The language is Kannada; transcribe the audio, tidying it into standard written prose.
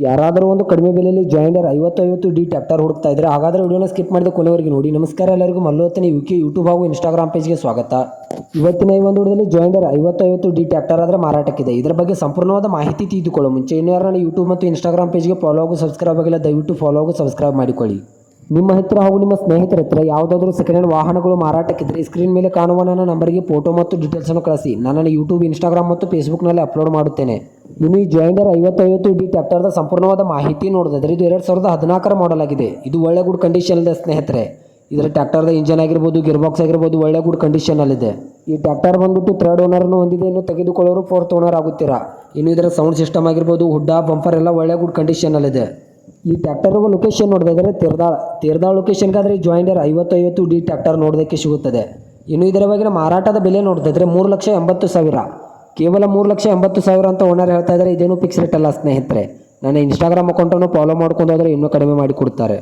ಯಾರಾದರೂ ಒಂದು ಕಡಿಮೆ ಬೆಲೆಯಲ್ಲಿ ಜಾಯಿಂಡರ್ 5050D ಟ್ರ್ಯಾಕ್ಟರ್ ಹುಡುಕ್ತಾ ಇದ್ದರೆ ಹಾಗಾದರೆ ವಿಡಿಯೋನ ಸ್ಕಿಪ್ ಮಾಡಿದ ಕೊನೆವರೆಗೆ ನೋಡಿ. ನಮಸ್ಕಾರ ಎಲ್ಲರಿಗೂ, ಮಲ್ಲೋತ್ತನ ಯೂಟ್ಯೂಬ್ ಹಾಗೂ ಇನ್ಸ್ಟಾಗ್ರಾಮ್ ಪೇಜ್ಗೆ ಸ್ವಾಗತ. ಇವತ್ತಿನ ಈ ಒಂದು ವಿಡಿಯೋದಲ್ಲಿ ಜಾಯಿಂಡರ್ 5050D ಟ್ರ್ಯಾಕ್ಟರ್ ಆದರೆ ಮಾರಾಟಕ್ಕಿದೆ. ಇದರ ಬಗ್ಗೆ ಸಂಪೂರ್ಣವಾದ ಮಾಹಿತಿ ತಿಳಿದುಕೊಳ್ಳೋ ಮುಂಚೆ ಇನ್ನೂ ಯಾರನ್ನ ಯೂಟ್ಯೂಬ್ ಮತ್ತು ಇನ್ಸ್ಟಾಗ್ರಾಮ್ ಪೇಜ್ಗೆ ಫಾಲೋ ಹಾಗೂ ಸಬ್ಸ್ಕ್ರೈಬ್ ಆಗಿಲ್ಲ, ದಯವಿಟ್ಟು ಫಾಲೋ ಹಾಗೂ ಸಬ್ಸ್ಕ್ರೈಬ್ ಮಾಡಿಕೊಳ್ಳಿ. ನಿಮ್ಮ ಹತ್ತಿರ ಹಾಗೂ ನಿಮ್ಮ ಸ್ನೇಹಿತರ ಹತ್ತಿರ ಯಾವುದಾದ್ರೂ ಸೆಕೆಂಡ್ ಹ್ಯಾಂಡ್ ವಾಹನಗಳು ಮಾರಾಟಕ್ಕಿದ್ದರೆ ಸ್ಕ್ರೀನ್ ಮೇಲೆ ಕಾಣುವ ನನ್ನ ನಂಬರ್ಗೆ ಫೋಟೋ ಮತ್ತು ಡೀಟೇಲ್ಸನ್ನು ಕಳಿಸಿ. ನಾನು ಯೂಟ್ಯೂಬ್, ಇನ್ಸ್ಟಾಗ್ರಾಮ್ ಮತ್ತು ಫೇಸ್ಬುಕ್ನಲ್ಲಿ ಅಪ್ಲೋಡ್ ಮಾಡುತ್ತೇನೆ. ಇನ್ನು ಈ ಜಾಯಿಂಡರ್ 5050D ಟ್ರ್ಯಾಕ್ಟರ್ದ ಸಂಪೂರ್ಣವಾದ ಮಾಹಿತಿ ನೋಡಿದ್ರೆ ಇದು 2014 ಮಾಡೆಲ್ ಆಗಿದೆ. ಇದು ಒಳ್ಳೆ ಗುಡ್ ಕಂಡೀಷನ್ ಇದೆ ಸ್ನೇಹಿತರೆ. ಇದರ ಟ್ರ್ಯಾಕ್ಟರ್ದ ಇಂಜನ್ ಆಗಿರ್ಬೋದು, ಗೇರ್ ಬಾಕ್ಸ್ ಆಗಿರ್ಬೋದು ಒಳ್ಳೆ ಗುಡ್ ಕಂಡೀಷನಲ್ಲಿದೆ. ಈ ಟ್ರ್ಯಾಕ್ಟರ್ ಬಂದ್ಬಿಟ್ಟು 3rd ಓನರ್ನು ಹೊಂದಿದೆ. ಇನ್ನು ತೆಗೆದುಕೊಳ್ಳೋರು 4th ಓನರ್ ಆಗುತ್ತೀರಾ. ಇನ್ನು ಇದರ ಸೌಂಡ್ ಸಿಸ್ಟಮ್ ಆಗಿರ್ಬೋದು, ಹುಡ್ಡ, ಬಂಪರ್ ಎಲ್ಲ ಒಳ್ಳೆ ಗುಡ್ ಕಂಡೀಷನಲ್ಲಿದೆ. ಈ ಟ್ರ್ಯಾಕ್ಟರ್ ಲೊಕೇಶನ್ ನೋಡಿದ್ರೆ ತೇರ್ದಾಳ್ ಲೊಕೇಶನ್ಗಾದರೆ ಜಾಯಿಂಡರ್ 5050D ಟ್ರ್ಯಾಕ್ಟರ್ ನೋಡೋದಕ್ಕೆ ಸಿಗುತ್ತದೆ. ಇನ್ನು ಇದರ ಬಗ್ಗೆ ಮಾರಾಟದ ಬೆಲೆ ನೋಡಿದ್ರೆ 3,80,000, ಕೇವಲ 3,80,000 ಅಂತ ಓನರ್ ಹೇಳ್ತಾ ಇದ್ದಾರೆ. ಇದೇನು ಫಿಕ್ಸ್ ರೇಟ್ ಅಲ್ಲ ಸ್ನೇಹಿತರೆ. ನನ್ನ ಇನ್ಸ್ಟಾಗ್ರಾಮ್ ಅಕೌಂಟನ್ನು ಫಾಲೋ ಮಾಡ್ಕೊಂಡು ಹೋದರೆ ಇನ್ನೂ ಕಡಿಮೆ ಮಾಡಿ ಕೊಡ್ತಾರೆ.